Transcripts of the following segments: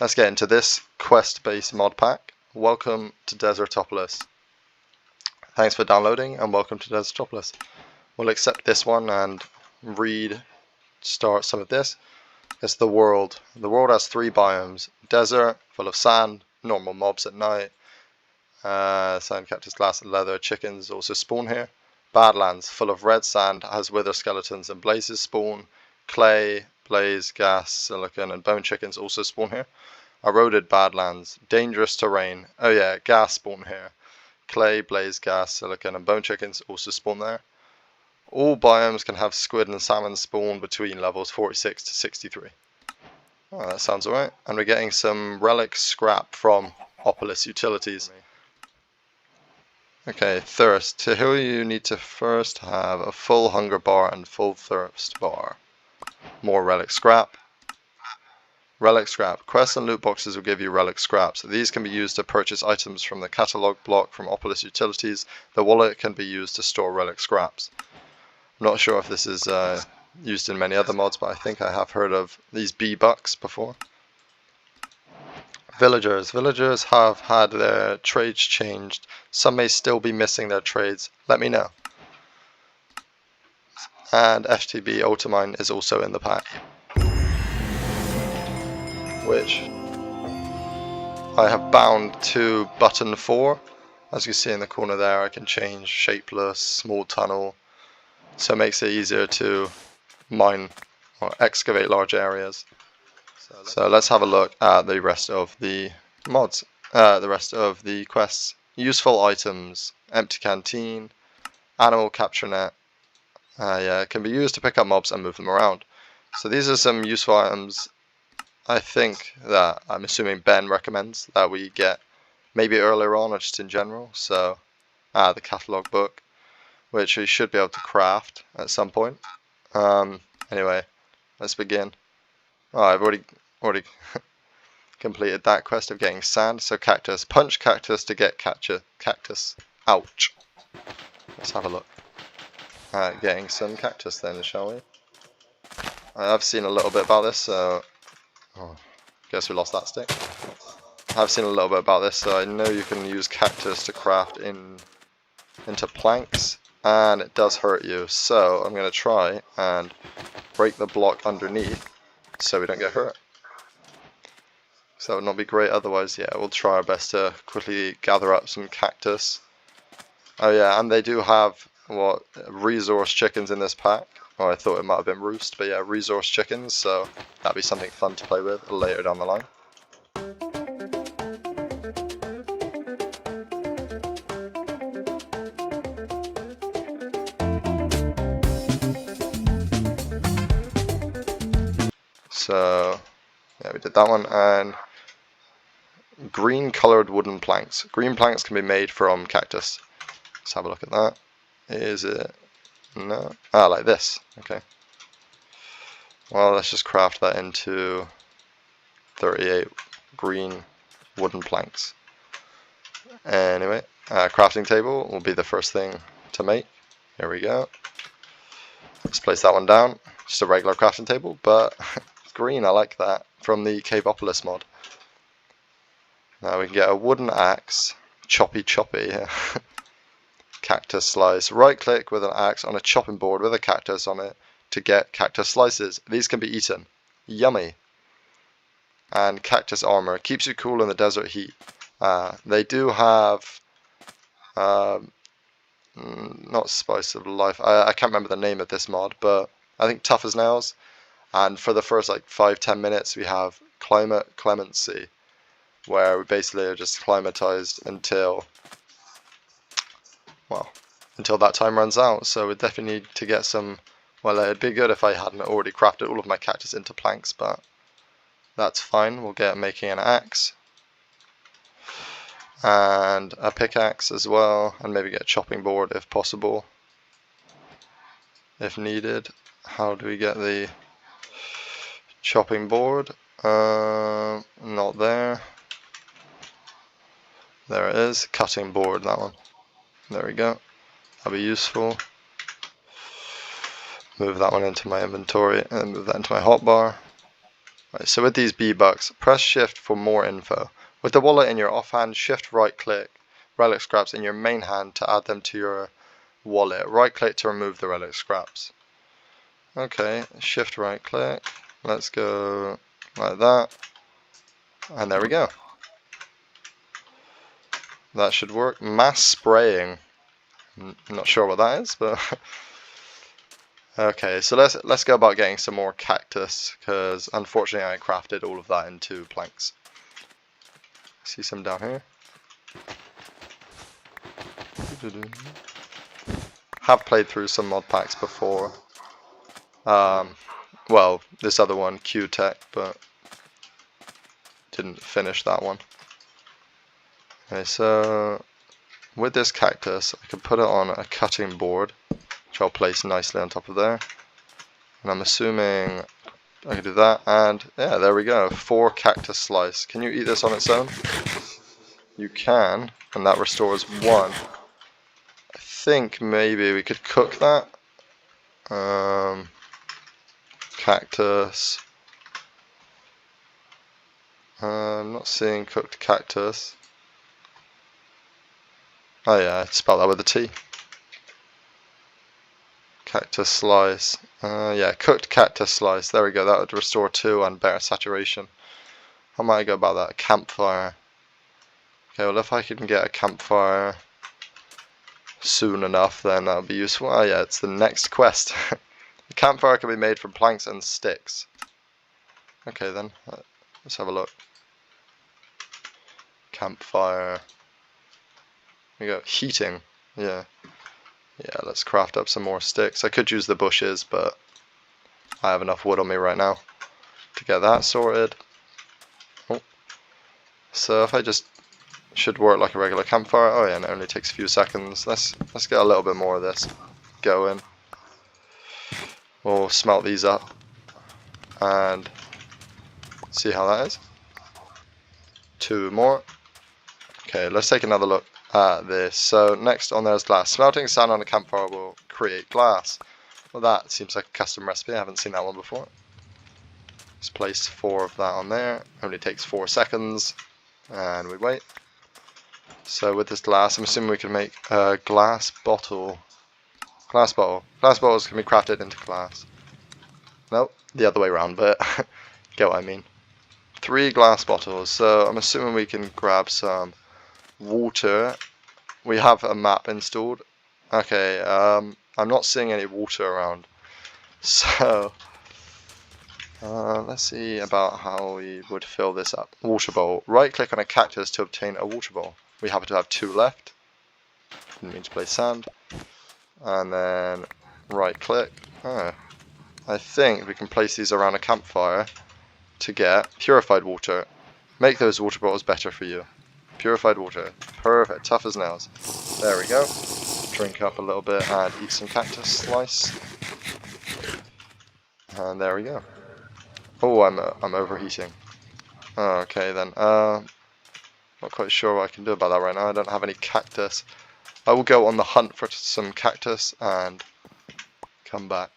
let's get into this quest-based mod pack. Welcome to Desertopolis. Thanks for downloading and welcome to Desertopolis. We'll accept this one and start some of this. It's the world. The world has 3 biomes. Desert, full of sand, normal mobs at night. Sand, cactus, glass, and leather. Chickens also spawn here. Badlands, full of red sand, has wither skeletons and blazes spawn. Clay, blaze, gas, silicon, and bone chickens also spawn here. Eroded Badlands, dangerous terrain. Oh yeah, gas spawn here. Clay, blaze, gas, silicon, and bone chickens also spawn there. All biomes can have squid and salmon spawn between levels 46 to 63. Oh, that sounds alright. And we're getting some relic scrap from Desertopolis Utilities. Okay, thirst. To heal you need to first have a full hunger bar and full thirst bar. More relic scrap. Relic scrap. Quests and loot boxes will give you relic scraps. These can be used to purchase items from the catalog block from Desertopolis Utilities. The wallet can be used to store relic scraps. I'm not sure if this is used in many other mods, but I think I have heard of these B-bucks before. Villagers. Villagers have had their trades changed. Some may still be missing their trades. Let me know. And FTB Ultimine is also in the pack, which I have bound to button 4. As you see in the corner there, I can change shapeless, small tunnel, so it makes it easier to mine or excavate large areas. So let's have a look at the rest of the mods, the rest of the quests. Useful items, empty canteen, animal capture net. Yeah, it can be used to pick up mobs and move them around. So these are some useful items I think that I'm assuming Ben recommends that we get maybe earlier on or just in general. So the catalog book, which we should be able to craft at some point. Anyway, let's begin. Oh, I've already completed that quest of getting sand. So cactus, punch cactus to get cactus. Ouch. Let's have a look at getting some cactus then, shall we? I've seen a little bit about this, so guess we lost that stick. I've seen a little bit about this, so I know you can use cactus to craft into planks, and it does hurt you. So I'm going to try and break the block underneath so we don't get hurt. So that would not be great otherwise. Yeah, we'll try our best to quickly gather up some cactus. Oh yeah, and they do have resource chickens in this pack. Oh, I thought it might have been roost, but yeah, resource chickens, so that'd be something fun to play with later down the line. So yeah, we did that one. And green colored wooden planks. Green planks can be made from cactus. Let's have a look at that. Is it? No. Ah, like this. Okay. Well, let's just craft that into 38 green wooden planks. Anyway, crafting table will be the first thing to make. Here we go. Let's place that one down. Just a regular crafting table, but it's green. I like that. From the Desertopolis mod. Now we can get a wooden axe. Choppy. Cactus slice. Right click with an axe on a chopping board with a cactus on it to get cactus slices. These can be eaten. Yummy. And cactus armor. Keeps you cool in the desert heat. They do have not spice of life. I can't remember the name of this mod, but I think tough as nails. And for the first like 5-10 minutes we have climate clemency, where we basically are just climatized until that time runs out. So we definitely need to get some. Well, it'd be good if I hadn't already crafted all of my cactus into planks, but that's fine. We'll get making an axe and a pickaxe as well, and maybe get a chopping board if possible, if needed. How do we get the chopping board? Not there. There it is. Cutting board, that one. There we go. That'll be useful. Move that one into my inventory and move that into my hotbar. Right, so with these B-bucks, press shift for more info. With the wallet in your offhand, shift right click relic scraps in your main hand to add them to your wallet. Right click to remove the relic scraps. Okay, shift right click. Let's go like that. And there we go. That should work. Mass spraying. I'm not sure what that is, but okay, so let's go about getting some more cactus, because unfortunately I crafted all of that into planks. See some down here. Have played through some mod packs before. Well, this other one, Q-Tech, but didn't finish that one. Okay, so with this cactus, I can put it on a cutting board, which I'll place nicely on top of there. And I'm assuming I can do that, and yeah, there we go. 4 cactus slice. Can you eat this on its own? You can, and that restores 1. I think maybe we could cook that. Cactus. I'm not seeing cooked cactus. Oh yeah, I spelled that with a T. Cactus slice. Yeah, cooked cactus slice. There we go. That would restore 2 and better saturation. How might I go about that? Campfire. Okay, well if I can get a campfire soon enough, then that would be useful. Oh yeah, it's the next quest. The campfire can be made from planks and sticks. Okay then, let's have a look. Campfire. There we go. Heating. Yeah. Yeah, let's craft up some more sticks. I could use the bushes, but I have enough wood on me right now to get that sorted. Oh. So if I just should work like a regular campfire. Oh yeah, and it only takes a few seconds. Let's get a little bit more of this going. We'll smelt these up and see how that is. 2 more. Okay, let's take another look at this. So next on there is glass. Smelting sand on a campfire will create glass. Well, that seems like a custom recipe. I haven't seen that one before. Let's place 4 of that on there. Only takes 4 seconds, and we wait. So with this glass, I'm assuming we can make a glass bottle. Glass bottle. Glass bottles can be crafted into glass. Nope, the other way around, but get what I mean. 3 glass bottles. So I'm assuming we can grab some water. We have a map installed. Okay, I'm not seeing any water around. So let's see about how we would fill this up. Water bowl. Right click on a cactus to obtain a water bowl. We happen to have 2 left. Didn't mean to place sand. And then right click. Oh, I think we can place these around a campfire to get purified water. Make those water bottles better for you. Purified water. Perfect. Tough as nails. There we go. Drink up a little bit and eat some cactus slice. And there we go. Oh, I'm overheating. Oh, okay then. Not quite sure what I can do about that right now. I don't have any cactus. I will go on the hunt for some cactus and come back.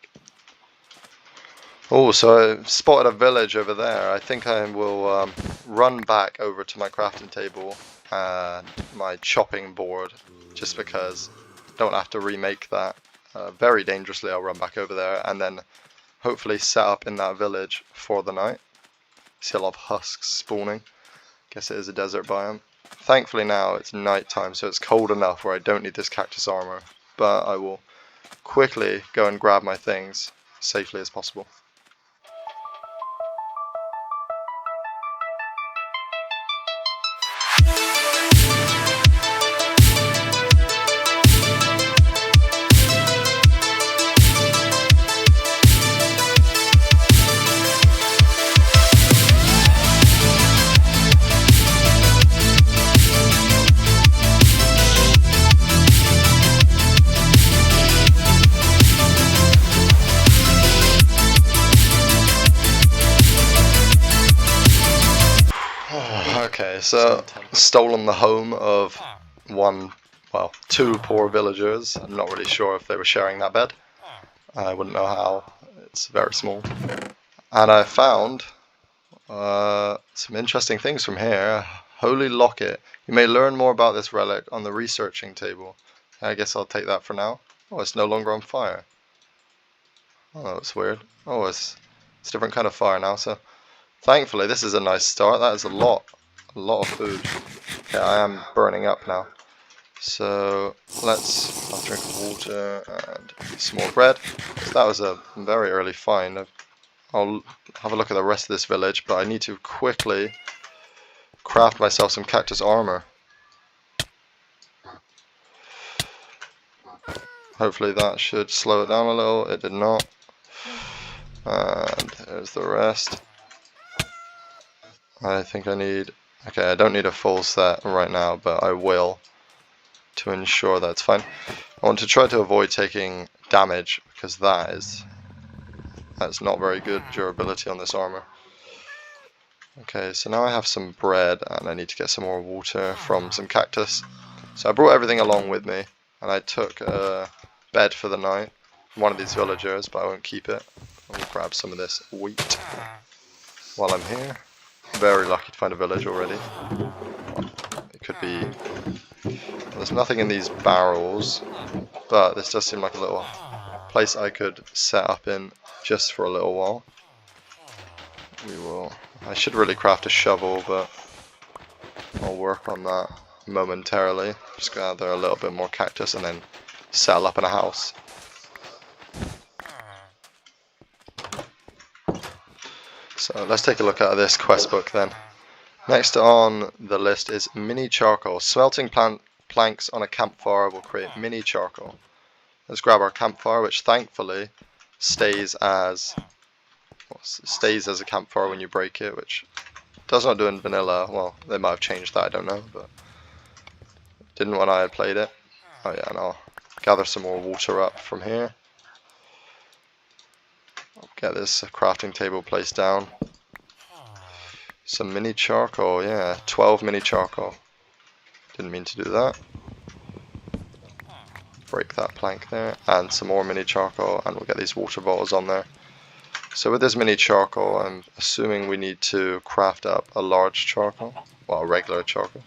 Oh, so I spotted a village over there. I think I will run back over to my crafting table and my chopping board, just because I don't have to remake that. Very dangerously, I'll run back over there and then hopefully set up in that village for the night. See a lot of husks spawning. Guess it is a desert biome. Thankfully now it's night time, so it's cold enough where I don't need this cactus armor, but I will quickly go and grab my things safely as possible. Okay, so stolen the home of 2 poor villagers. I'm not really sure if they were sharing that bed. I wouldn't know how. It's very small. And I found Some interesting things from here. Holy Locket. You may learn more about this relic on the researching table. I guess I'll take that for now. Oh, it's no longer on fire. Oh, that's weird. Oh, it's a different kind of fire now, so thankfully this is a nice start. That is a lot of food. Okay, I am burning up now. So I'll drink water and some more bread. So that was a very early find. I'll have a look at the rest of this village, but I need to quickly craft myself some cactus armor. Hopefully that should slow it down a little. It did not. And there's the rest. I think I need... Okay, I don't need a full set right now, but I will to ensure that's fine. I want to try to avoid taking damage because that's not very good durability on this armor. Okay, so now I have some bread and I need to get some more water from some cactus. So I brought everything along with me and I took a bed for the night from one of these villagers, but I won't keep it. I'll grab some of this wheat while I'm here. Very lucky to find a village already. It could be... There's nothing in these barrels, but this does seem like a little place I could set up in just for a little while. I should really craft a shovel, but I'll work on that momentarily. Just gather a little bit more cactus and then settle up in a house. So let's take a look at this quest book then. Next on the list is mini charcoal. Smelting planks on a campfire will create mini charcoal. Let's grab our campfire, which thankfully stays as a campfire when you break it, which does not do in vanilla. Well, they might have changed that, I don't know, but didn't when I had played it. Oh yeah, and I'll gather some more water up from here. I'll get this crafting table placed down. Some mini charcoal, yeah, 12 mini charcoal. Didn't mean to do that. Break that plank there, and some more mini charcoal, and we'll get these water bottles on there. So with this mini charcoal, I'm assuming we need to craft up a large charcoal, well, a regular charcoal.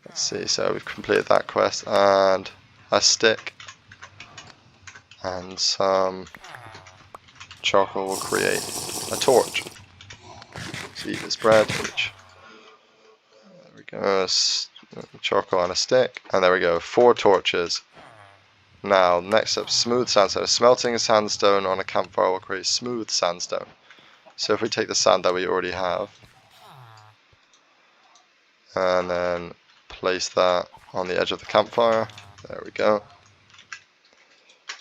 Let's see, so we've completed that quest, and a stick and some charcoal will create a torch. So eat this bread, which, there we go, charcoal and a stick, and there we go, 4 torches. Now, next up, smooth sandstone. Smelting sandstone on a campfire will create smooth sandstone. So if we take the sand that we already have, and then place that on the edge of the campfire, there we go.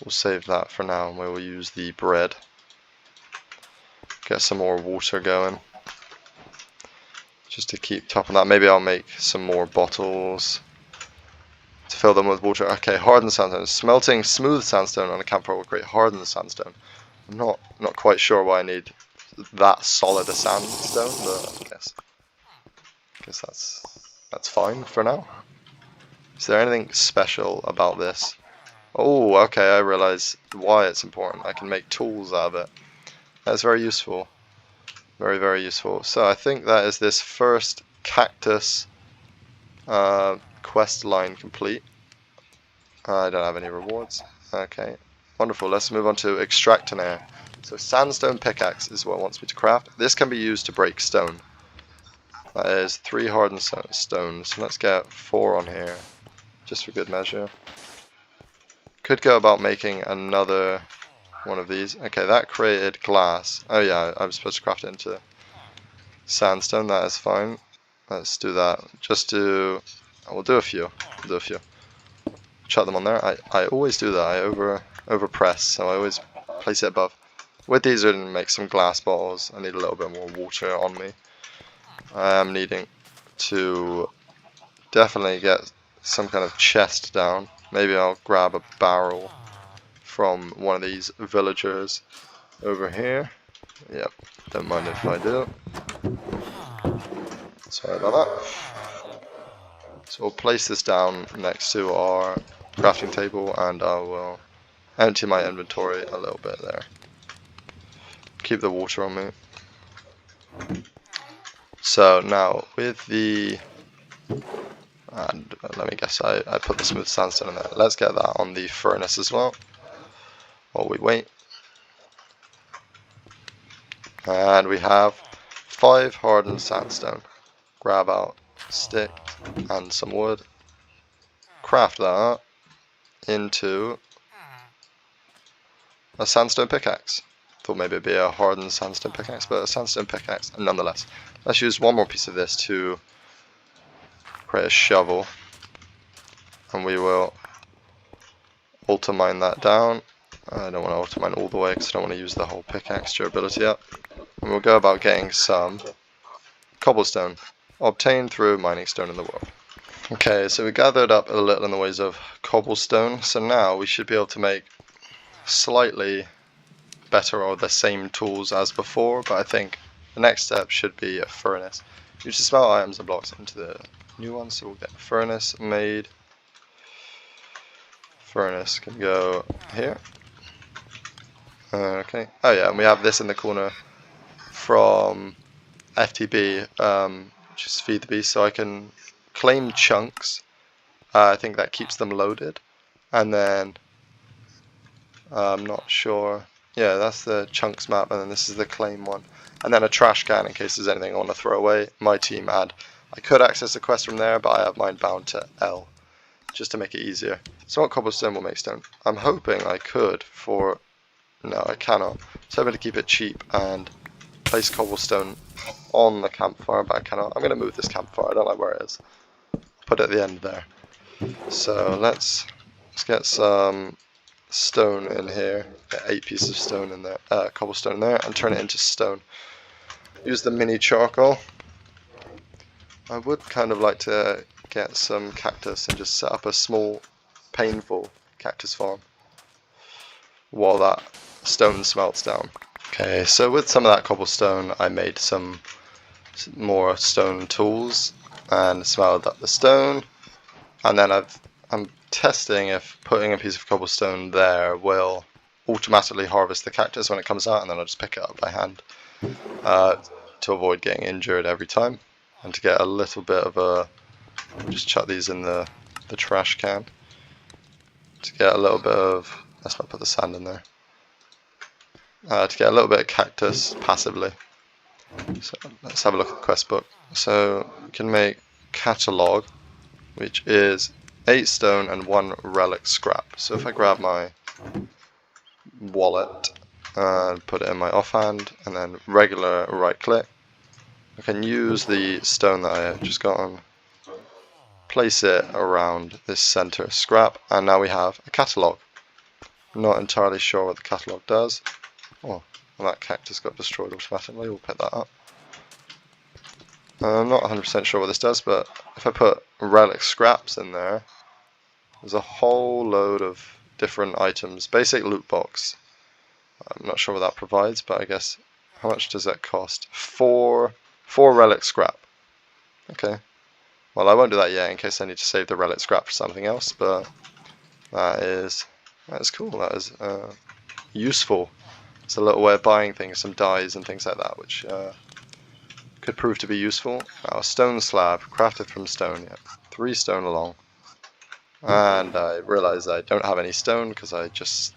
We'll save that for now, and we will use the bread. Get some more water going, just to keep topping that. Maybe I'll make some more bottles to fill them with water. Okay, hardened sandstone. Smelting smooth sandstone on a campfire will create hardened sandstone. I'm not quite sure why I need that solid a sandstone, but I guess that's fine for now. Is there anything special about this? Oh, okay, I realize why it's important. I can make tools out of it. That's very useful. Very, very useful. So I think that is this first cactus quest line complete. I don't have any rewards. Okay, wonderful. Let's move on to extract an air. So sandstone pickaxe is what it wants me to craft. This can be used to break stone. That is 3 hardened stones. Let's get 4 on here, just for good measure. Could go about making another one of these. Okay, that created glass. Oh yeah, I'm supposed to craft it into sandstone. That is fine. Let's do that. We'll do a few. Chuck them on there. I always do that. I over press, so I always place it above. With these, I didn't make some glass bottles. I need a little bit more water on me. I am needing to definitely get some kind of chest down. Maybe I'll grab a barrel from one of these villagers over here. Yep, don't mind if I do. Sorry about that. So we'll place this down next to our crafting table, and I will empty my inventory a little bit there. keep the water on me. So now with the, and let me guess, I put the smooth sandstone in there. Let's get that on the furnace as well while we wait. And we have 5 hardened sandstone. Grab out a stick and some wood. Craft that into a sandstone pickaxe. Thought maybe it'd be a hardened sandstone pickaxe, but a sandstone pickaxe nonetheless. Let's use one more piece of this to create a shovel. And we will ultimine that down. I don't want to ultimine all the way because I don't want to use the whole pickaxe durability up. And we'll go about getting some cobblestone, obtained through mining stone in the world. Okay, so we gathered up a little in the ways of cobblestone, so now we should be able to make slightly better or the same tools as before, but I think the next step should be a furnace. You just smelt items and blocks into the new one, so we'll get a furnace made. Furnace can go here. Okay. Oh yeah, and we have this in the corner from FTB, which is feed the beast, so I can claim chunks. I think that keeps them loaded, and then I'm not sure. Yeah, that's the chunks map, and then this is the claim one, and then a trash can in case there's anything I want to throw away. My team had. I could access the quest from there, but I have mine bound to L, just to make it easier. So what cobblestone will make stone? I'm hoping I could for. No, I cannot. So I'm going to keep it cheap and place cobblestone on the campfire, but I cannot. I'm going to move this campfire. I don't like where it is. Put it at the end there. So let's get some stone in here. Get 8 pieces of stone in there, cobblestone in there, and turn it into stone. Use the mini charcoal. I would kind of like to get some cactus and just set up a small, painful cactus farm while that stone smelts down. Okay, so with some of that cobblestone I made some more stone tools and smelted up the stone, and then I'm testing if putting a piece of cobblestone there will automatically harvest the cactus when it comes out, and then I'll just pick it up by hand to avoid getting injured every time, and to get a little bit of a, just chuck these in the trash can to get a little bit of, let's not put the sand in there, to get a little bit of cactus passively. So let's have a look at the quest book. So we can make catalog, which is 8 stone and 1 relic scrap. So if I grab my wallet and put it in my offhand and then regular right click, I can use the stone that I just got on, place it around this center scrap, and now we have a catalog. Not entirely sure what the catalog does. Oh, and that cactus got destroyed automatically. We'll pick that up. I'm not 100% sure what this does, but if I put relic scraps in there, there's a whole load of different items. Basic loot box. I'm not sure what that provides, but I guess, how much does that cost? 4 relic scrap. Okay. Well, I won't do that yet in case I need to save the relic scrap for something else, but that is cool. That is useful. It's a little way of buying things, some dyes and things like that, which could prove to be useful. Now, a stone slab, crafted from stone, yeah. 3 stone along. And I realize I don't have any stone because I just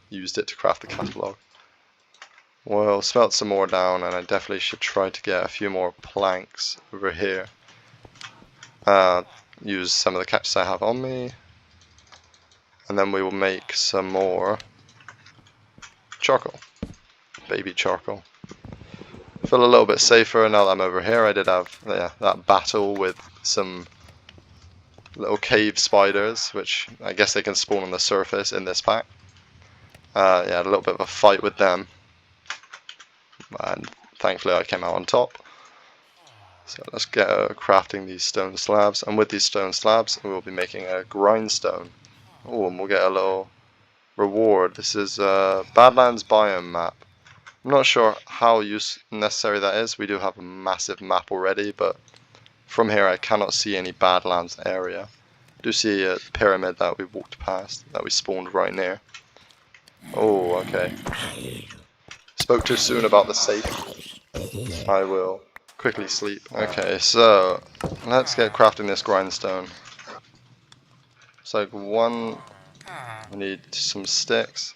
used it to craft the catalog. We'll smelt some more down, and I definitely should try to get a few more planks over here. Use some of the cactus I have on me, and then we will make some more charcoal, baby charcoal. Feel a little bit safer now that I'm over here. I did have that battle with some little cave spiders, which I guess they can spawn on the surface in this pack. Yeah, I had a little bit of a fight with them, and thankfully I came out on top. So let's get crafting these stone slabs, and with these stone slabs we will be making a grindstone. Oh, and we'll get a little reward. This is a Badlands Biome map. I'm not sure how necessary that is. We do have a massive map already, but from here I cannot see any Badlands area. I do see a pyramid that we walked past, that we spawned right near. Oh, okay. This spoke too soon about the safe. I will quickly sleep. Okay, so let's get crafting this grindstone. It's like one, we need some sticks.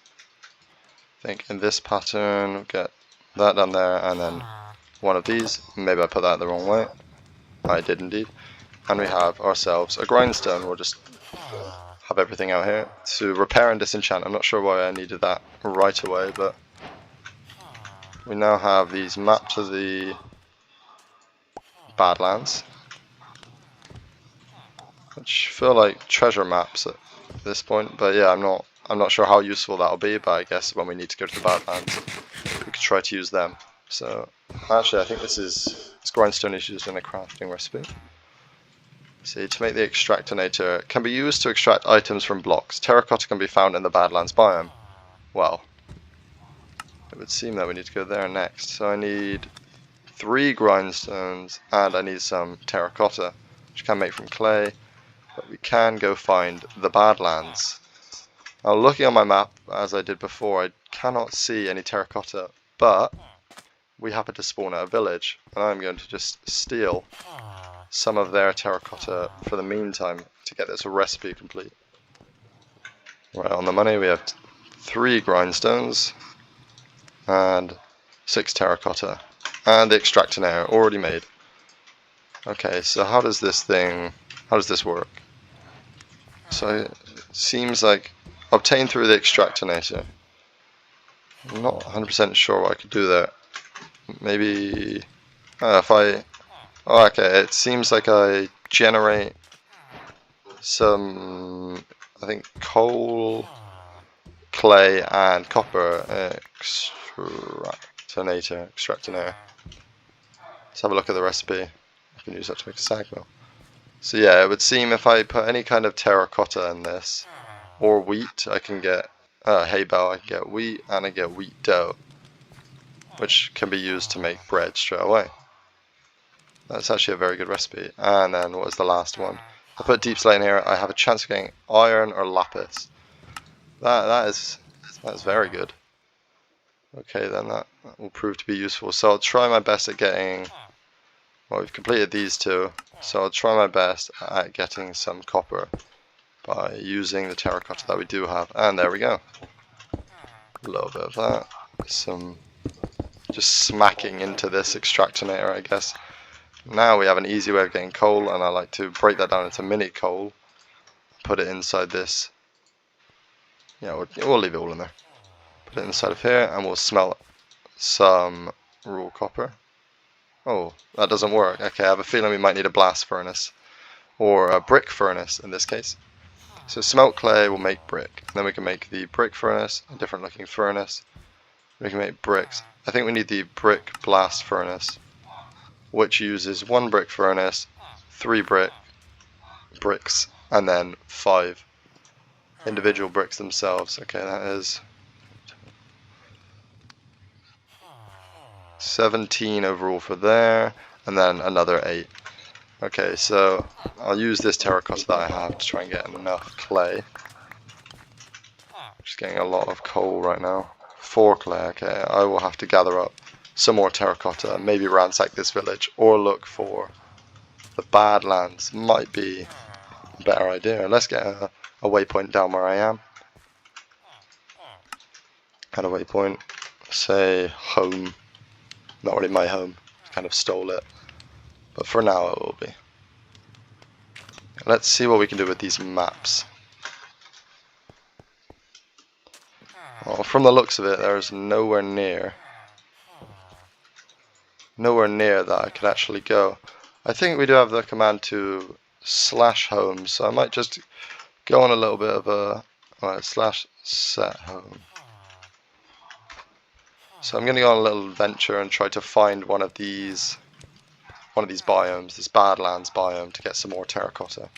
I think in this pattern, we'll get that down there, and then one of these. Maybe I put that the wrong way. I did indeed. And we have ourselves a grindstone. We'll just have everything out here to repair and disenchant. I'm not sure why I needed that right away, but we now have these maps of the Badlands, which feel like treasure maps at this point. But yeah, I'm not sure how useful that'll be. But I guess when we need to go to the Badlands, we could try to use them. So actually, I think this grindstone is used in a crafting recipe. See, to make the extractinator, it can be used to extract items from blocks. Terracotta can be found in the Badlands Biome. Well, it would seem that we need to go there next. So I need 3 grindstones and I need some terracotta, which I can make from clay. But we can go find the Badlands. Now, looking on my map, as I did before, I cannot see any terracotta, but we happen to spawn at a village, and I'm going to just steal some of their terracotta for the meantime to get this recipe complete. Right, on the money we have 3 grindstones and 6 terracotta and the extractinator already made. Okay, so how does this work? So it seems like obtain through the extractinator. I'm not 100% sure what I could do there. Maybe if I... Oh, okay, it seems like I generate some, I think, coal, clay, and copper extractinator. Let's have a look at the recipe. I can use that to make a sag mill. So yeah, it would seem if I put any kind of terracotta in this, or wheat, I can get hay bale, I can get wheat, and I get wheat dough, which can be used to make bread straight away. That's actually a very good recipe. And then what was the last one? I put deep slate in here. I have a chance of getting iron or lapis. That's very good. Okay, then that will prove to be useful. So I'll try my best at getting. Well, we've completed these 2, so I'll try my best at getting some copper by using the terracotta that we do have. And there we go. A little bit of that. Some just smacking into this extractinator, I guess. Now we have an easy way of getting coal, and I like to break that down into mini coal, put it inside this. Yeah, we'll leave it all in there. Put it inside of here, and we'll smelt some raw copper. Oh, that doesn't work. Okay, I have a feeling we might need a blast furnace, or a brick furnace in this case. So smelt clay will make brick, and then we can make the brick furnace, a different looking furnace. We can make bricks. I think we need the brick blast furnace, which uses 1 brick furnace, 3 bricks, and then 5 individual bricks themselves. Okay, that is 17 overall for there, and then another 8. Okay, so I'll use this terracotta that I have to try and get enough clay. Just getting a lot of coal right now. 4 clay, okay, I will have to gather up some more terracotta, maybe ransack this village, or look for the Badlands. Might be a better idea. Let's get a waypoint down where I am. And a waypoint, say home. Not really my home, kind of stole it. But for now it will be. Let's see what we can do with these maps. Well, from the looks of it, there's nowhere near that I could actually go. I think we do have the command to /home, so I might just go on a little bit of a /set home. So I'm going to go on a little adventure and try to find one of these biomes, this Badlands biome, to get some more terracotta.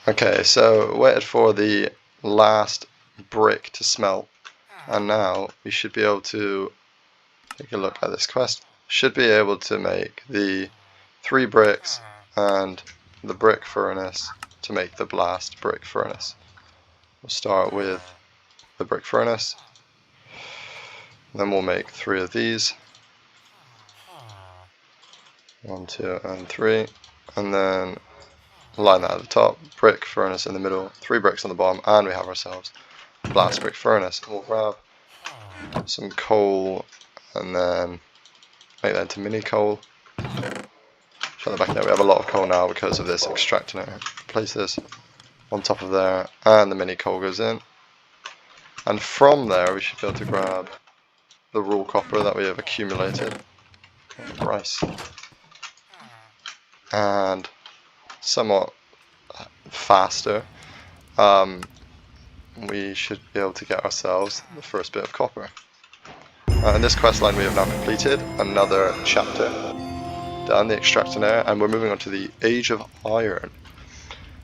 Okay, so waited for the last brick to smelt, and now we should be able to take a look at this quest. Should be able to make the 3 bricks and the brick furnace to make the blast brick furnace. We'll start with the brick furnace, then we'll make 3 of these. 1, 2, and 3, and then line that at the top, brick furnace in the middle, 3 bricks on the bottom, and we have ourselves a blast brick furnace. We'll grab some coal and then make that into mini coal. Shut the back there. We have a lot of coal now because of this extractor. Place this on top of there, and the mini coal goes in. And from there, we should be able to grab the raw copper that we have accumulated. Rice. And somewhat faster, we should be able to get ourselves the first bit of copper. In this quest line we have now completed another chapter, done the extractor there, and we're moving on to the Age of Iron.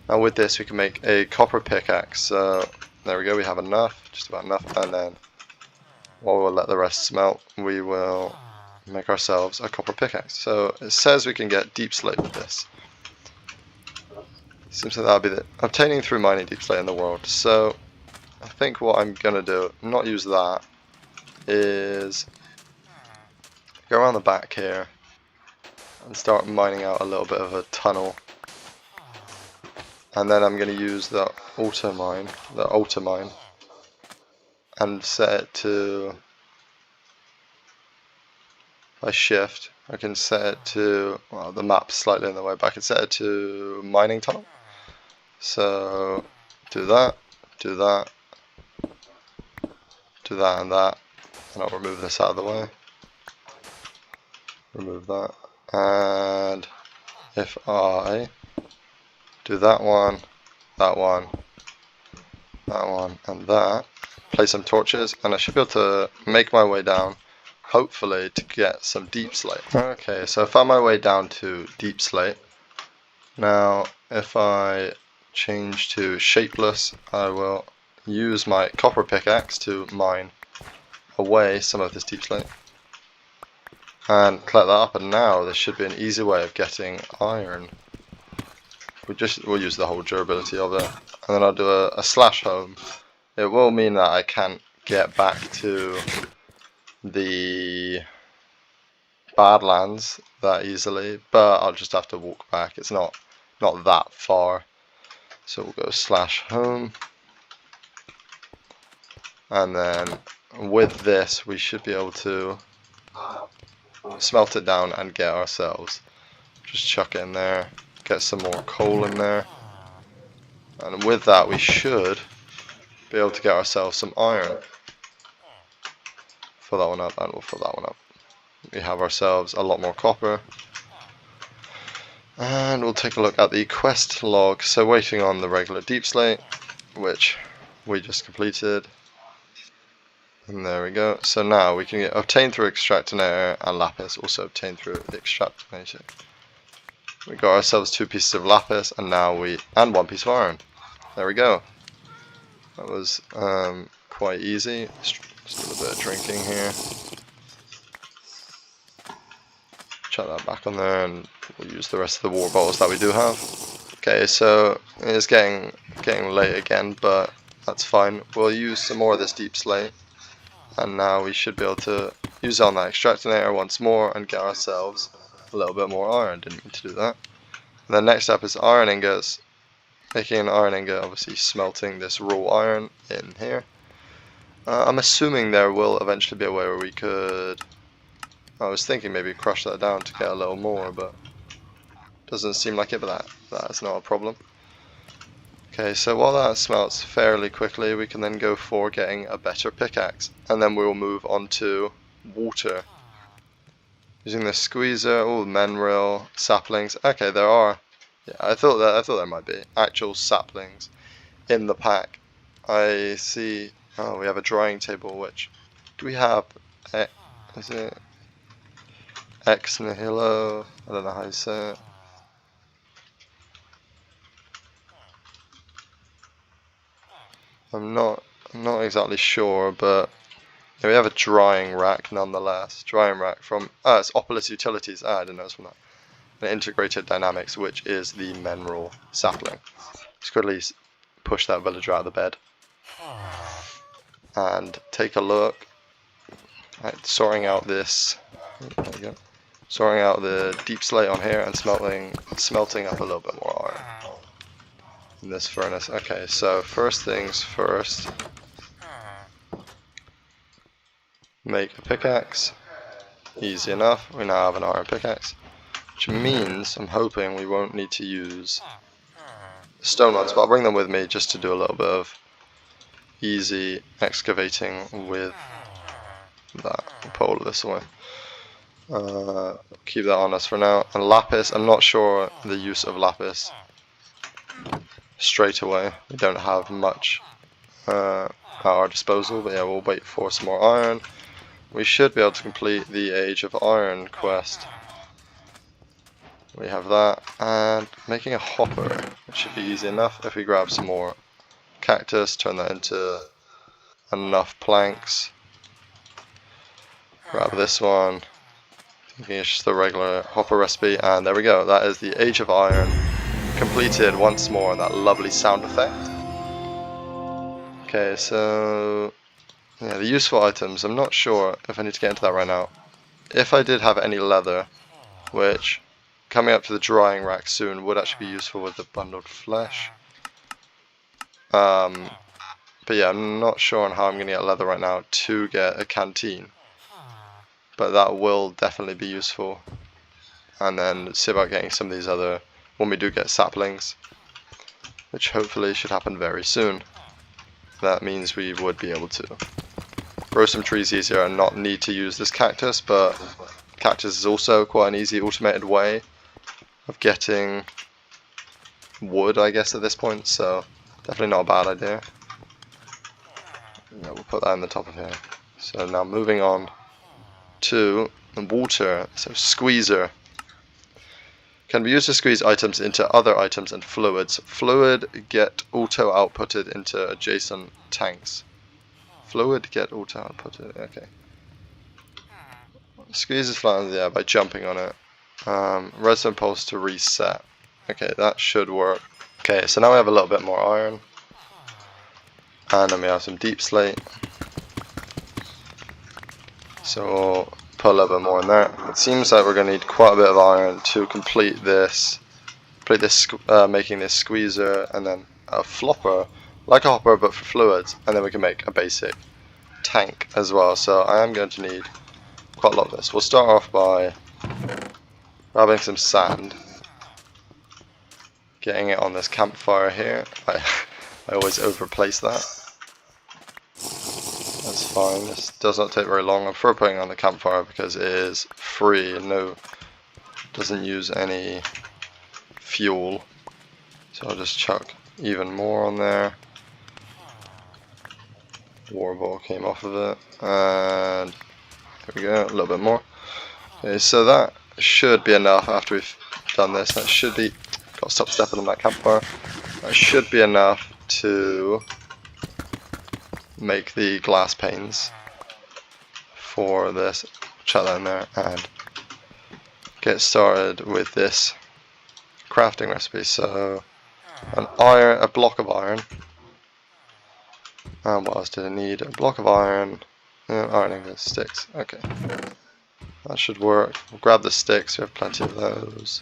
Now with this we can make a copper pickaxe, so there we go, we have enough, just about enough, and then while we'll let the rest smelt, we will make ourselves a copper pickaxe. So it says we can get deep slate with this. Seems like that'll be the obtaining through mining deep slate in the world. So I think what I'm gonna do, not use that, is go around the back here and start mining out a little bit of a tunnel. And then I'm gonna use the altar mine, and set it to, by shift, I can set it to, well, the map's slightly in the way, but I can set it to mining tunnel. So do that, do that, do that and that, and I'll remove this out of the way. Remove that, and if I do that one, that one, that one, and that, place some torches, and I should be able to make my way down, hopefully to get some deep slate. Okay, so I found my way down to deep slate. Now if I change to shapeless, I will use my copper pickaxe to mine away some of this deep slate and collect that up, and now there should be an easy way of getting iron. We'll use the whole durability of it, and then I'll do a slash home. It will mean that I can't get back to the Badlands that easily, but I'll just have to walk back. It's not that far. So we'll go slash home, and then with this we should be able to smelt it down and get ourselves, just chuck it in there, get some more coal in there, and with that we should be able to get ourselves some iron. Fill that one up, and we'll fill that one up. We have ourselves a lot more copper. And we'll take a look at the quest log. So waiting on the regular deep slate, which we just completed. And there we go. So now we can get obtained through extractinator and lapis, also obtained through the extractinator. We got ourselves 2 pieces of lapis, and now and 1 piece of iron. There we go. That was quite easy. Just a little bit of drinking here. Chuck that back on there, and we'll use the rest of the water bottles that we do have. Okay, so it's getting late again, but that's fine. We'll use some more of this deep slate, and now we should be able to use it on that extractinator once more and get ourselves a little bit more iron. Didn't mean to do that. And then next up is iron ingots. Making an iron ingot, obviously smelting this raw iron in here. I'm assuming there will eventually be a way where we could, I was thinking maybe crush that down to get a little more, but doesn't seem like it, but that's not a problem. Okay, so while that smelts fairly quickly, we can then go for getting a better pickaxe, and then we'll move on to water. Using the squeezer, menril, saplings. Okay, there are. Yeah, I thought there might be actual saplings in the pack. I see. Oh, we have a drying table. Which do we have? Is it ex nihilo? I don't know how you say it. I'm not exactly sure, but yeah, we have a drying rack nonetheless. Drying rack from it's Opolis Utilities. I didn't know it's from that. And Integrated Dynamics, which is the mineral sapling. Let's quickly push that villager out of the bed and take a look at sorting out this. There we go. Sorting out the deep slate on here and smelting up a little bit more iron in this furnace. Okay, so first things first, make a pickaxe. Easy enough. We now have an iron pickaxe, which means I'm hoping we won't need to use the stone ones, but I'll bring them with me just to do a little bit of easy excavating with that. I'll put all of this away. Keep that on us for now. And lapis, I'm not sure the use of lapis straight away. We don't have much at our disposal, but yeah, we'll wait for some more iron. We should be able to complete the Age of Iron quest. We have that, and making a hopper, it should be easy enough if we grab some more cactus, turn that into enough planks. Grab this one. Thinking it's just the regular hopper recipe, and there we go. That is the Age of Iron completed once more. That lovely sound effect. Okay, so yeah, the useful items. I'm not sure if I need to get into that right now. If I did have any leather, which coming up to the drying rack soon would actually be useful with the bundled flesh. But yeah, I'm not sure on how I'm going to get leather right now to get a canteen. But that will definitely be useful. And then see about getting some of these other, when we do get saplings, which hopefully should happen very soon. That means we would be able to grow some trees easier and not need to use this cactus, but cactus is also quite an easy automated way of getting wood, I guess, at this point, so definitely not a bad idea. Yeah, we'll put that in the top of here. So now moving on to the water, so squeezer. Can be used to squeeze items into other items and fluids. Fluid get auto outputted into adjacent tanks. Fluid get auto outputted, okay. Squeezes flat in the air by jumping on it. Redstone pulse to reset. Okay, that should work. Okay, so now we have a little bit more iron. And then we have some deep slate. So we'll put a little bit more in there. It seems like we're going to need quite a bit of iron to complete this. Making this squeezer and then a flopper, like a hopper but for fluids. And then we can make a basic tank as well. So I am going to need quite a lot of this. We'll start off by grabbing some sand, getting it on this campfire here. I always overplace that. That's fine. This does not take very long. I'm for putting on the campfire because it is free and doesn't use any fuel. So I'll just chuck even more on there. Warball came off of it, and there we go, a little bit more. Okay, so that should be enough after we've done this. That should be, got to stop stepping on that campfire. That should be enough to make the glass panes for this. Chuck that in there and get started with this crafting recipe. So a block of iron. And what else did I need? A block of iron. Iron ingots, sticks. Okay, that should work. We'll grab the sticks. We have plenty of those.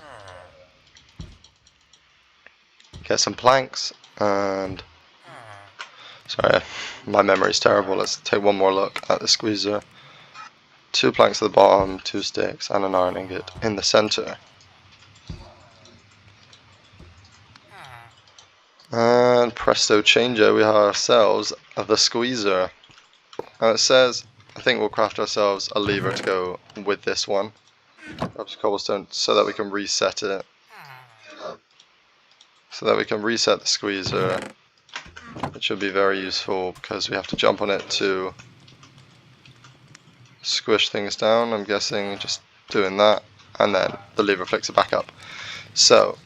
Get some planks and. Sorry, my memory's terrible. Let's take one more look at the squeezer. 2 planks at the bottom, 2 sticks, and an iron ingot in the center. And presto chango, we have ourselves the squeezer. And it says, I think we'll craft ourselves a lever to go with this one. Grab some cobblestone so that we can reset it. So that we can reset the squeezer. It should be very useful because we have to jump on it to squish things down. I'm guessing just doing that, and then the lever flicks it back up. So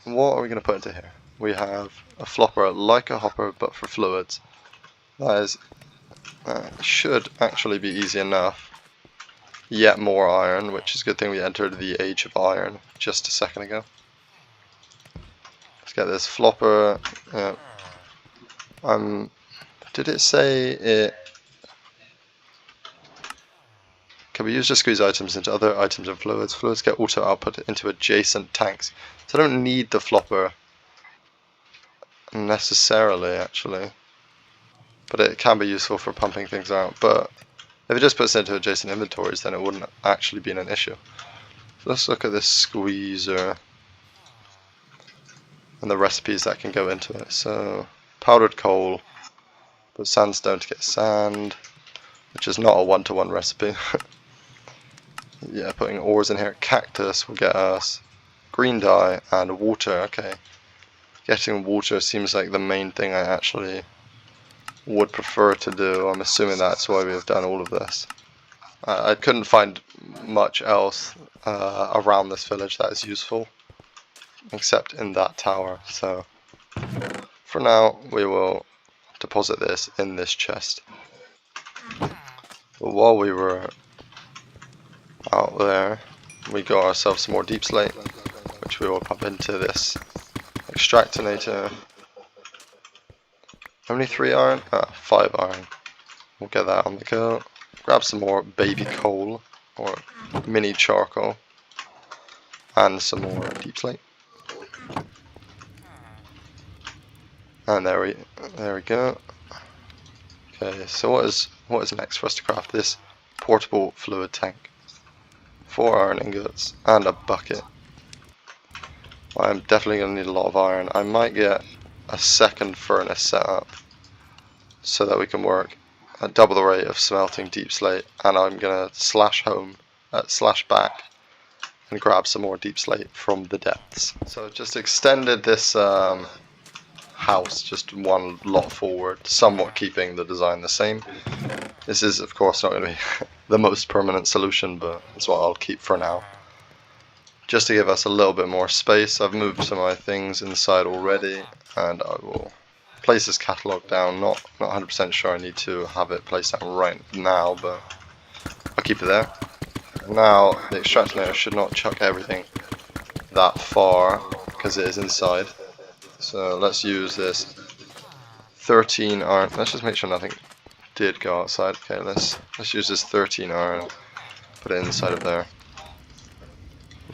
what are we going to put into here? We have a flopper like a hopper but for fluids. That should actually be easy enough. Yet more iron, which is a good thing we entered the age of iron just a second ago. Let's get this flopper. Did it say it can be used to squeeze items into other items and fluids? Fluids get auto output into adjacent tanks. So I don't need the flopper necessarily, actually. But it can be useful for pumping things out. But if it just puts it into adjacent inventories, then it wouldn't actually be an issue. So let's look at this squeezer and the recipes that can go into it. So powdered coal, put sandstone to get sand, which is not a one-to-one recipe. Yeah, putting ores in here. Cactus will get us green dye and water. Okay, getting water seems like the main thing I actually would prefer to do. I'm assuming that's why we've done all of this. I couldn't find much else around this village that is useful, except in that tower. So for now, we will deposit this in this chest. But while we were out there, we got ourselves some more deep slate, which we will pump into this extractinator. Only 3 iron? 5 iron. We'll get that on the go. Grab some more baby coal, or mini charcoal, and some more deep slate. And there we go. Okay, so what is next for us to craft? This portable fluid tank. 4 iron ingots and a bucket. I'm definitely going to need a lot of iron. I might get a second furnace set up so that we can work at double the rate of smelting deep slate, and I'm going to slash back and grab some more deep slate from the depths. So I've just extended this house just one lot forward, somewhat keeping the design the same. This is of course not going to be the most permanent solution, but it's what I'll keep for now. Just to give us a little bit more space, I've moved some of my things inside already, and I will place this catalog down. Not 100% sure I need to have it placed down right now, but I'll keep it there. Now the extractinator should not chuck everything that far because it is inside. So let's use this 13 iron. Let's just make sure nothing did go outside. Okay, let's use this 13 iron. Put it inside of there.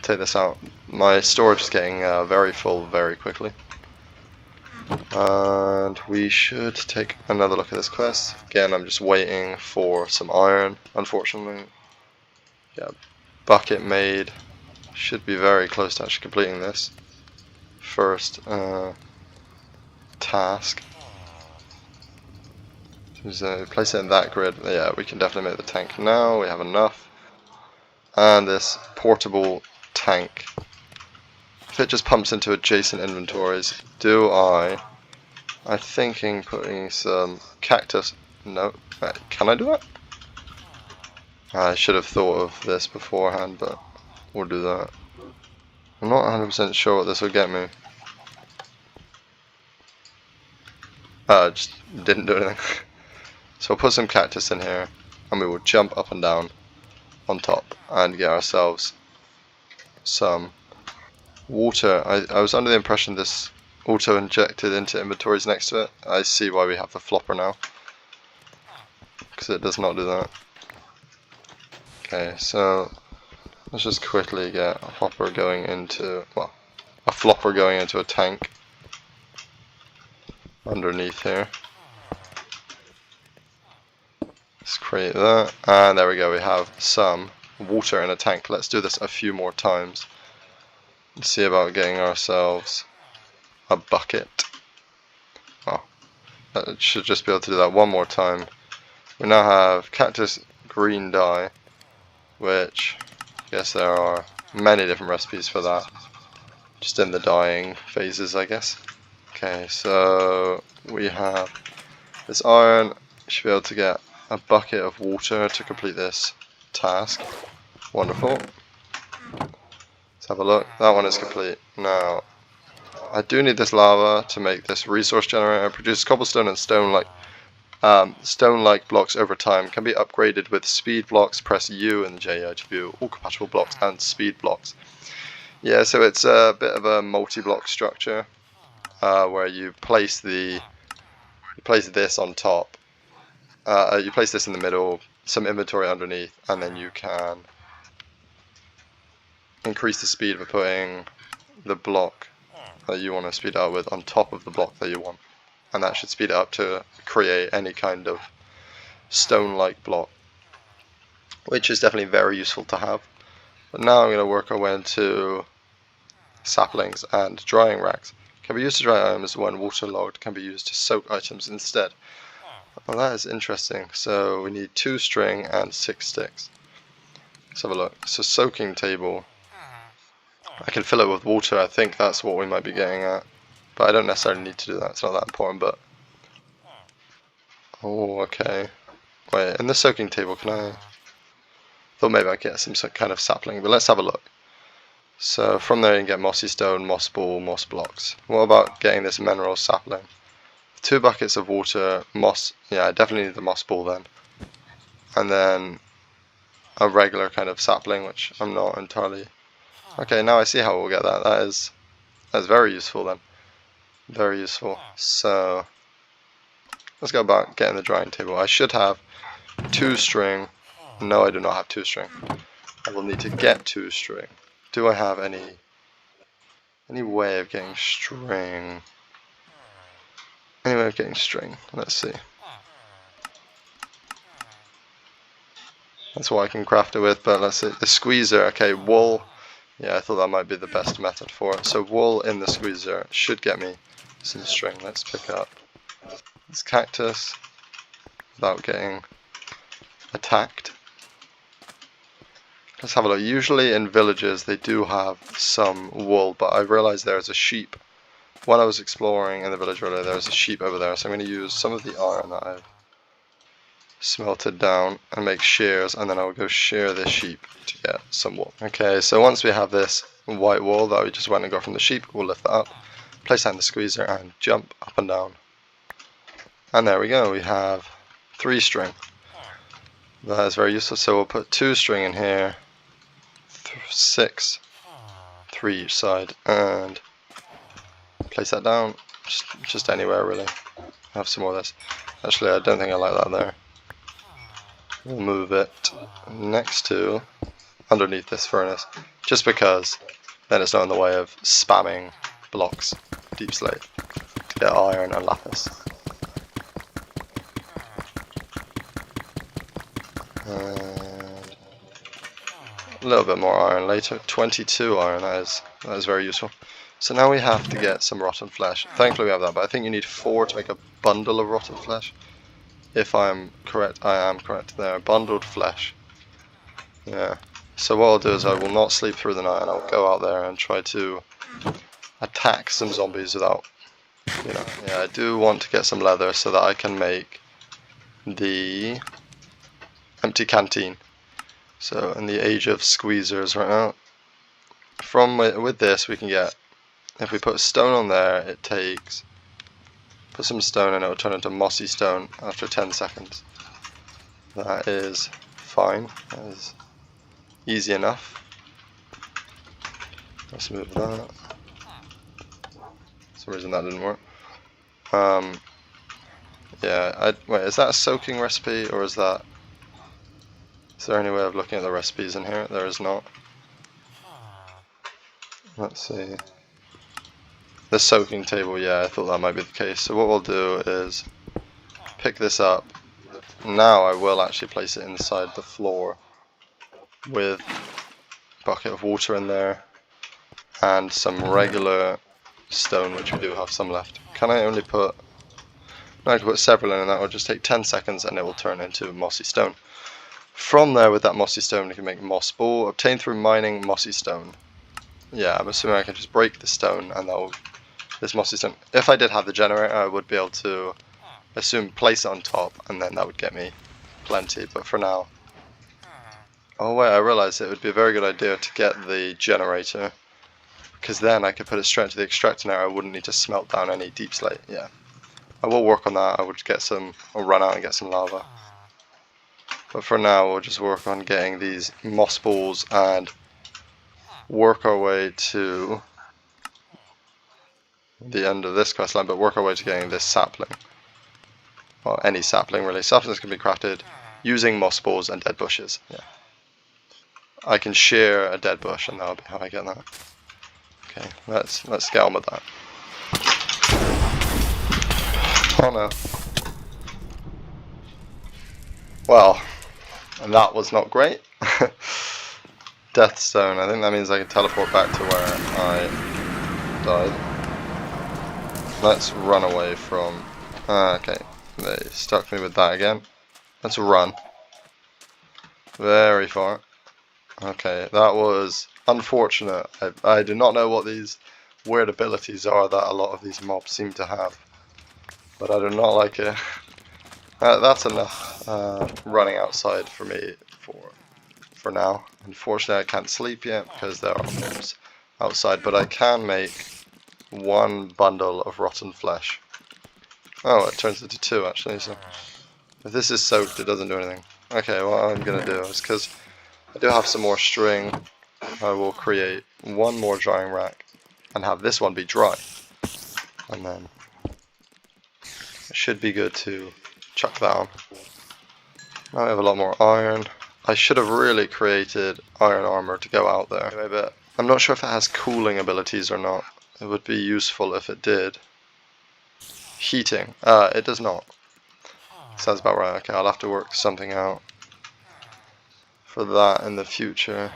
Take this out. My storage is getting very full very quickly. And we should take another look at this quest. Again, I'm just waiting for some iron, unfortunately. Yeah, bucket made. Should be very close to actually completing this first task. So place it in that grid. Yeah, we can definitely make the tank now. We have enough. And this portable tank, if it just pumps into adjacent inventories, I'm thinking putting some cactus. No, can I do that? I should have thought of this beforehand, but we'll do that. I'm not 100% sure what this will get me. Just didn't do anything. So we'll put some cactus in here, and we will jump up and down on top and get ourselves some water. I was under the impression this auto injected into inventories next to it. I see why we have the flopper now, because it does not do that. Okay, so let's just quickly get a flopper going into a tank underneath here. Let's create that, and there we go, we have some water in a tank. Let's do this a few more times and see about getting ourselves a bucket. Oh, that should just be able to do that one more time. We now have cactus green dye, which I guess there are many different recipes for that, just in the dyeing phases, I guess. Okay, so we have this iron. Should be able to get a bucket of water to complete this task. Wonderful. Let's have a look. That one is complete. Now, I do need this lava to make this resource generator. Produce cobblestone and stone like Stone-like blocks over time can be upgraded with speed blocks. Press U in the JEI to view all compatible blocks and speed blocks. Yeah, so it's a bit of a multi-block structure where you place this on top. You place this in the middle, some inventory underneath, and then you can increase the speed by putting the block that you want to speed out with on top of the block that you want. And that should speed it up to create any kind of stone-like block, which is definitely very useful to have. But now I'm going to work our way into saplings and drying racks. Can be used to dry items when waterlogged, can be used to soak items instead. Well, that is interesting. So we need 2 string and 6 sticks. Let's have a look. So soaking table, I can fill it with water. I think that's what we might be getting at, but I don't necessarily need to do that. It's not that important. But oh, okay. Wait, in the soaking table, can I? Thought maybe I get some kind of sapling, but let's have a look. So from there you can get mossy stone, moss ball, moss blocks. What about getting this mineral sapling? 2 buckets of water, moss. Yeah, I definitely need the moss ball then. And then a regular kind of sapling, which I'm not entirely. Okay, now I see how we'll get that. That's very useful then. Very useful. So let's go about getting the drying table. I should have 2 string. No, I do not have 2 string. I will need to get 2 string. Do I have any way of getting string? Any way of getting string? Let's see. That's what I can craft it with, but let's see. The squeezer, okay, wool. Yeah, I thought that might be the best method for it. So wool in the squeezer should get me some string. Let's pick up this cactus without getting attacked. Let's have a look. Usually in villages they do have some wool, but I realized there's a sheep. When I was exploring in the village earlier, there's a sheep over there, so I'm going to use some of the iron that I've smelted down and make shears, and then I'll go shear this sheep to get some wool. Okay, so once we have this white wool that we just went and got from the sheep, we'll lift that up, place that in the squeezer and jump up and down. And there we go, we have 3 string. That is very useful, so we'll put 2 string in here, 6, 3 each side, and place that down, just anywhere really. Have some more of this. Actually, I don't think I like that there. We'll move it next to, underneath this furnace, just because then it's not in the way of spamming blocks, deep slate, to get iron and lapis. And a little bit more iron later, 22 iron, that is very useful. So now we have to get some rotten flesh. Thankfully we have that, but I think you need 4 to make a bundle of rotten flesh. If I'm correct, I am correct there. Bundled flesh. Yeah. So what I'll do is I will not sleep through the night, and I'll go out there and try to attack some zombies without, yeah, I do want to get some leather so that I can make the empty canteen. So in the age of squeezers right now, with this we can get, if we put stone on there, it takes, put some stone and it will turn into mossy stone after 10 seconds. That is fine. That is easy enough. Let's move that. For some reason that didn't work. Yeah, wait, is that a soaking recipe or is there any way of looking at the recipes in here? There is not. Let's see. The soaking table, yeah, I thought that might be the case. So what we'll do is pick this up. Now I will actually place it inside the floor with a bucket of water in there and some regular stone, which we do have some left. Can I only put... No, I can put several in, and that will just take 10 seconds and it will turn into mossy stone. From there, with that mossy stone, you can make moss ball, obtained through mining mossy stone. Yeah, I'm assuming I can just break the stone and that will... This mossy stone. If I did have the generator, I would be able to place it on top, and then that would get me plenty. But for now, oh wait, I realized it would be a very good idea to get the generator, because then I could put it straight into the extractor now. I wouldn't need to smelt down any deep slate. Yeah, I will work on that. I'll run out and get some lava. But for now, we'll just work on getting these moss balls and work our way to the end of this quest line, but work our way to getting this sapling. Well, any sapling really. Saplings can be crafted using moss balls and dead bushes. Yeah. I can shear a dead bush, and that'll be how I get that. Okay, let's get on with that. Oh no. Well, that was not great. Death Stone. I think that means I can teleport back to where I died. Let's run away from... okay, they stuck me with that again. Let's run. Very far. Okay, that was unfortunate. I do not know what these weird abilities are that a lot of these mobs seem to have. But I do not like it. That's enough running outside for me for now. Unfortunately, I can't sleep yet because there are mobs outside, but I can make one bundle of rotten flesh. Oh, it turns into two actually, so if this is soaked, it doesn't do anything. Okay, what I'm going to do is, because I do have some more string, I will create one more drying rack and have this one be dry. And then it should be good to chuck that on. Now we have a lot more iron. I should have really created iron armor to go out there. Anyway, but I'm not sure if it has cooling abilities or not. It would be useful if it did. Heating. It does not. Sounds about right. Okay, I'll have to work something out for that in the future.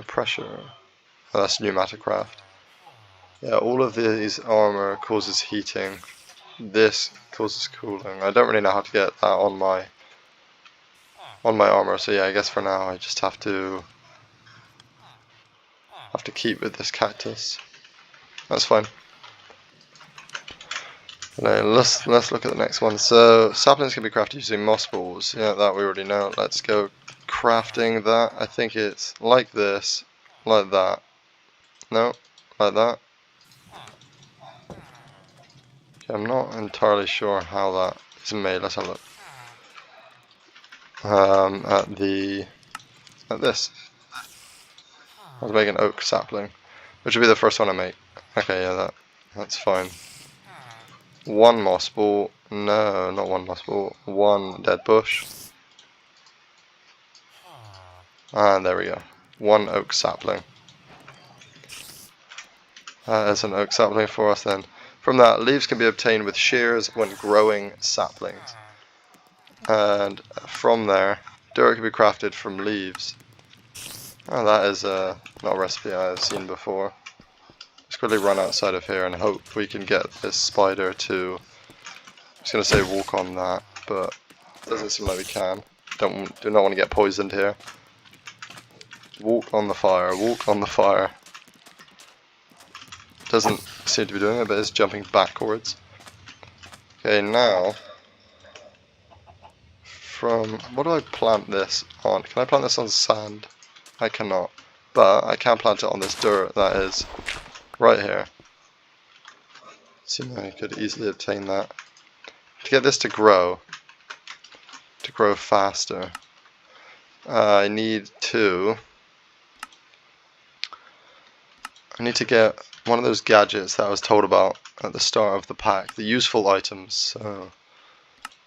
Pressure. Oh, that's pneumatic craft. Yeah, all of these armor causes heating. This causes cooling. I don't really know how to get that on my armor, so yeah, I guess for now I just have to keep with this cactus. That's fine. Now, let's look at the next one. So saplings can be crafted using moss balls. Yeah, that we already know. Let's go crafting that. I think it's like this, like that. No, like that. Okay, I'm not entirely sure how that is made. Let's have a look. At this. I'll make an oak sapling, which will be the first one I make. Okay, yeah, that's fine. One moss ball. No, not one moss ball. One dead bush. And there we go. One oak sapling. That is an oak sapling for us then. From that, leaves can be obtained with shears when growing saplings. And from there, dirt can be crafted from leaves. Oh, that is not a recipe I've seen before. Let's quickly run outside of here and hope we can get this spider to... I was going to say walk on that, but it doesn't seem like we can. Do not want to get poisoned here. Walk on the fire, walk on the fire. Doesn't seem to be doing it, but it's jumping backwards. Okay, now... what do I plant this on? Can I plant this on sand? I cannot. But I can plant it on this dirt that is right here. Seems like I could easily obtain that. To get this to grow faster, I need to get one of those gadgets that I was told about at the start of the pack, the useful items. So,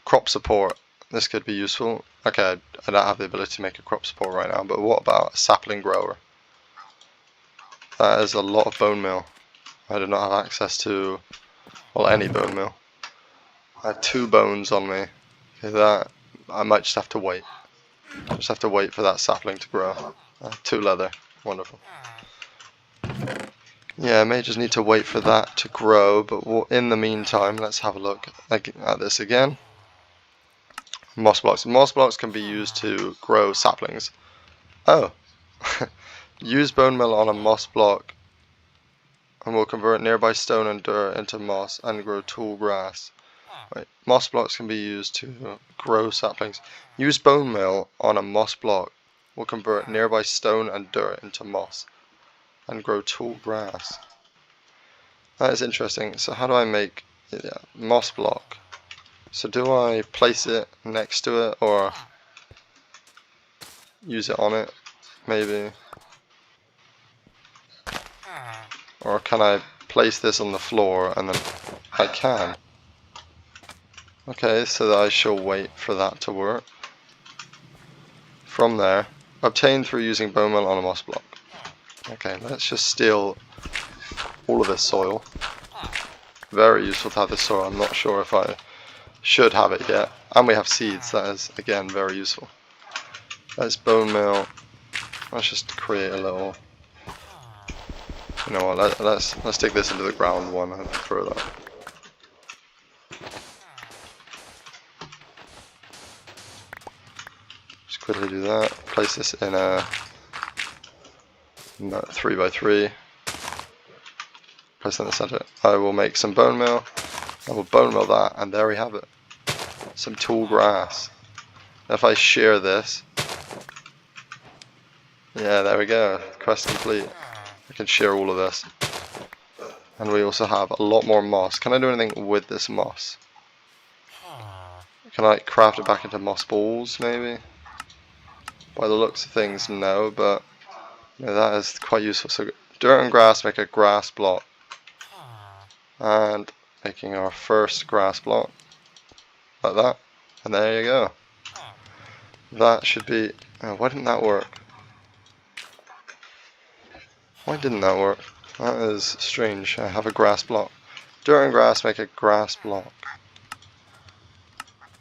crop support, this could be useful. Okay, I don't have the ability to make a crop support right now, but what about a sapling grower? That is a lot of bone meal. I do not have access to, well, any bone meal. I have 2 bones on me. Okay, that I might just have to wait. Just have to wait for that sapling to grow. 2 leather, wonderful. Yeah, I may just need to wait for that to grow, but in the meantime, let's have a look at this again. Moss blocks. Moss blocks can be used to grow saplings. Oh, use bone meal on a moss block and will convert nearby stone and dirt into moss and grow tall grass. Right. Moss blocks can be used to grow saplings. Use bone meal on a moss block will convert nearby stone and dirt into moss and grow tall grass. That is interesting. So how do I make yeah, moss block. So do I place it next to it or use it on it? Maybe. Or can I place this on the floor and then I can. Okay, so I shall wait for that to work. From there, obtained through using bone meal on a moss block. Okay, let's just steal all of this soil. Very useful to have this soil. I'm not sure if I should have it yet. And we have seeds, that is again very useful. Let's bone meal. Let's just create a little. You know what? Let's dig this into the ground one and throw that. Just quickly do that. Place this in a 3x3. Place that in the center. I will make some bone meal. I will bone meal that, and there we have it. Some tall grass. If I shear this, yeah, there we go. Quest complete. I can shear all of this. And we also have a lot more moss. Can I do anything with this moss? Can I craft it back into moss balls, maybe? By the looks of things, no, but yeah, that is quite useful. So dirt and grass make a grass block. And making our first grass block. Like that. And there you go. That should be... Oh, why didn't that work? Why didn't that work? That is strange. I have a grass block. Dirt and grass make a grass block.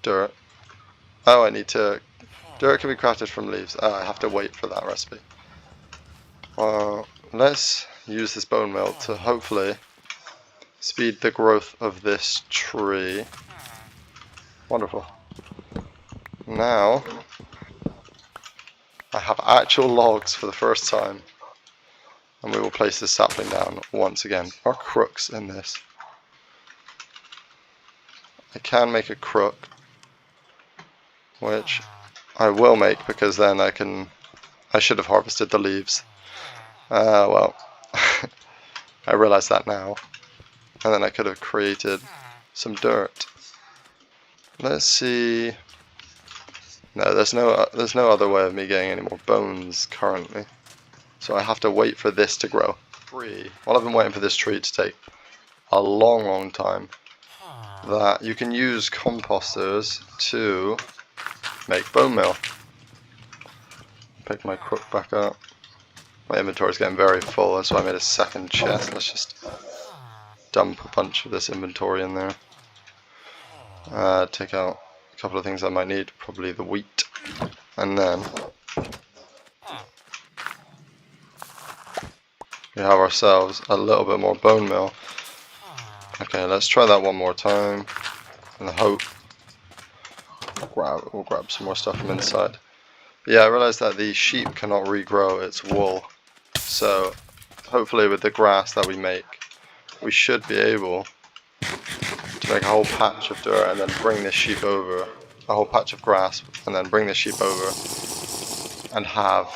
Dirt. Oh, I need to... Dirt can be crafted from leaves. Oh, I have to wait for that recipe. Well, let's use this bone meal to hopefully speed the growth of this tree. Wonderful. Now, I have actual logs for the first time. And we will place this sapling down once again. There are crooks in this. I can make a crook, which I will make because then I should have harvested the leaves. Well, I realize that now. And then I could have created some dirt. Let's see. No, there's no other way of me getting any more bones currently. So I have to wait for this to grow. Well, I've been waiting for this tree to take a long time. That you can use composters to make bone meal. Pick my crook back up. My inventory is getting very full, that's why I made a second chest. Let's just dump a bunch of this inventory in there. Take out a couple of things I might need, probably the wheat. And then we have ourselves a little bit more bone meal. Okay, let's try that one more time. And I hope we'll grab some more stuff from inside. But yeah, I realized that the sheep cannot regrow its wool. So hopefully with the grass that we make, we should be able to make a whole patch of dirt and then bring this sheep over. A whole patch of grass and then bring the sheep over and have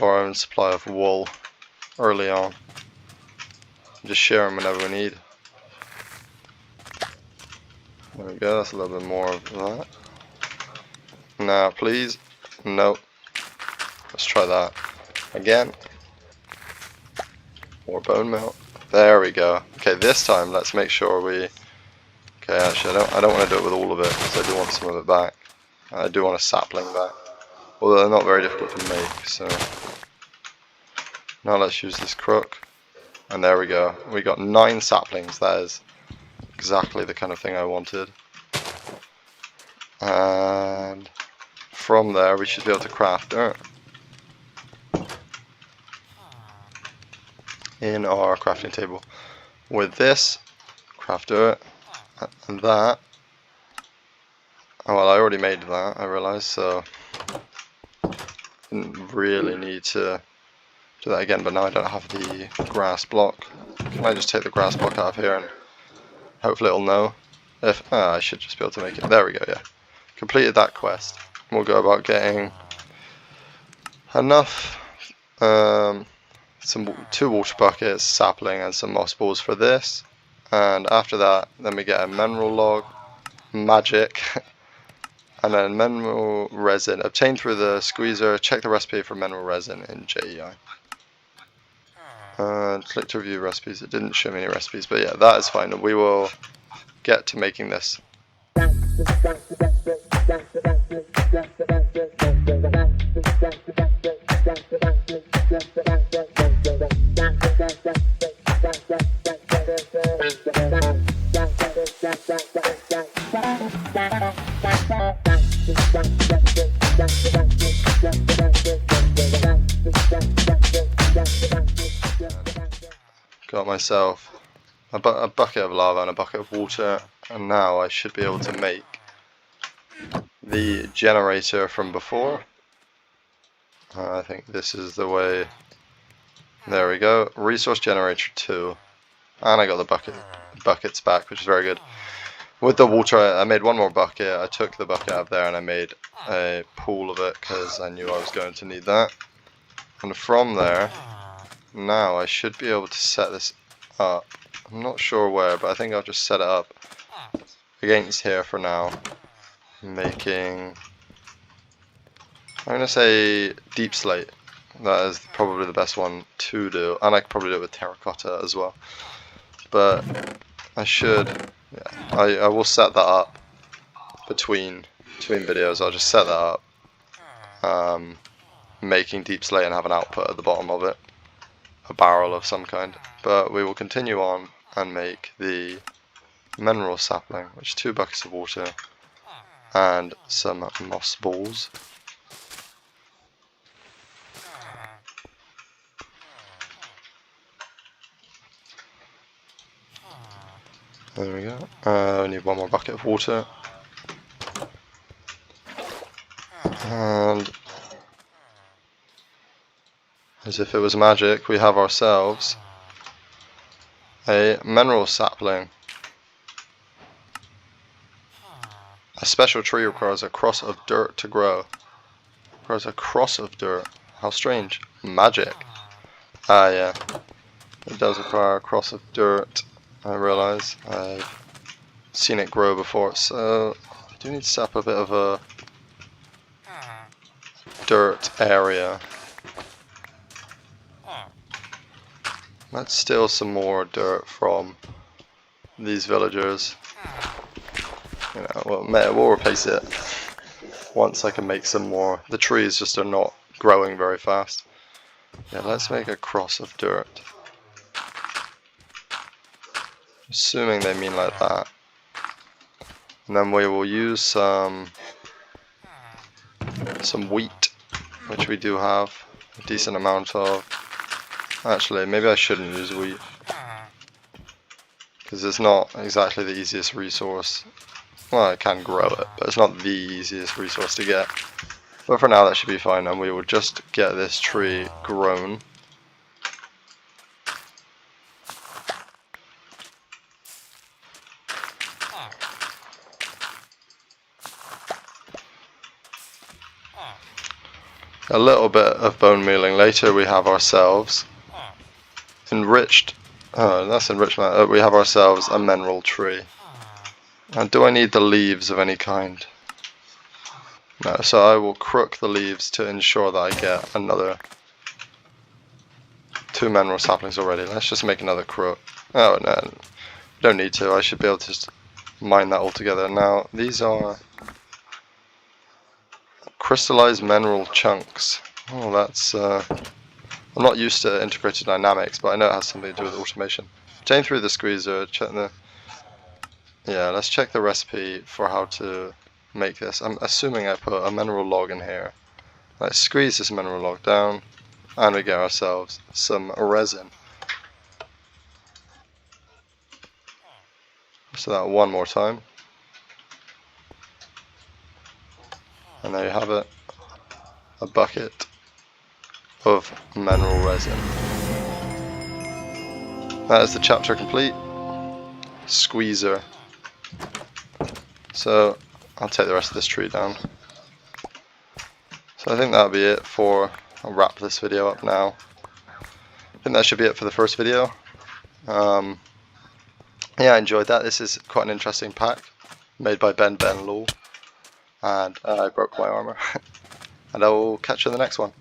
our own supply of wool early on. Just share them whenever we need. There we go, that's a little bit more of that. Now please, nope. Let's try that again. More bone meal. There we go. Okay, this time let's make sure we... Okay, actually I don't want to do it with all of it because I do want some of it back. I do want a sapling back. Although they're not very difficult to make, so... Now let's use this crook. And there we go. We got 9 saplings. That is exactly the kind of thing I wanted. And from there we should be able to craft dirt. In our crafting table. With this, craft dirt. And that. Oh well, I already made that, I realised, so didn't really need to do that again, but now I don't have the grass block. Can I just take the grass block out of here and hopefully it'll know if... I should just be able to make it. There we go, yeah. Completed that quest. We'll go about getting enough, 2 water buckets, sapling and some moss balls for this. And after that, then we get a mineral log, magic, and then mineral resin obtained through the squeezer. Check the recipe for mineral resin in JEI. Click to review recipes. It didn't show me any recipes, but yeah, that is fine. We will get to making this. Got myself a bucket of lava and a bucket of water, and now I should be able to make the generator from before. I think this is the way. There we go. Resource generator 2, and I got the buckets back, which is very good. With the water, I made one more bucket. I took the bucket out there and I made a pool of it because I knew I was going to need that. And from there, now I should be able to set this up. I'm not sure where, but I think I'll just set it up against here for now. Making, I'm going to say deep slate. That is probably the best one to do, and I could probably do it with terracotta as well. But I should, yeah, I will set that up between videos. I'll just set that up, making deep slate and have an output at the bottom of it, a barrel of some kind. But we will continue on and make the mineral sapling, which is 2 buckets of water and some moss balls. There we go. We need one more bucket of water. And as if it was magic, we have ourselves a mineral sapling. A special tree requires a cross of dirt to grow. Requires a cross of dirt. How strange. Magic. Ah, yeah. It does require a cross of dirt. I realise. I've seen it grow before, so I do need to set up a bit of a dirt area. Let's steal some more dirt from these villagers. You know, we'll replace it once I can make some more. The trees just are not growing very fast. Yeah, let's make a cross of dirt. Assuming they mean like that. And then we will use some wheat, which we do have a decent amount of. Actually, maybe I shouldn't use wheat, because it's not exactly the easiest resource. Well, I can grow it, but it's not the easiest resource to get. But for now that should be fine, and we will just get this tree grown. A little bit of bone mealing later, we have ourselves enriched. Oh, that's enrichment. We have ourselves a mineral tree. And do I need the leaves of any kind? No, so I will crook the leaves to ensure that I get another 2 mineral saplings already. Let's just make another crook. Oh no, don't need to. I should be able to just mine that all together. Now these are crystallized mineral chunks. Oh, that's I'm not used to integrated dynamics, but I know it has something to do with automation. Obtain through the squeezer. Check the. Yeah, let's check the recipe for how to make this. I'm assuming I put a mineral log in here. Let's squeeze this mineral log down, and we get ourselves some resin. So that one more time. And there you have it. A bucket of mineral resin. That is the chapter complete. Squeezer. So I'll take the rest of this tree down. So I think that'll be it for. I'll wrap this video up now. I think that should be it for the first video. yeah, I enjoyed that. This is quite an interesting pack made by BenBenLaw, and I broke my armor. And I will catch you in the next one.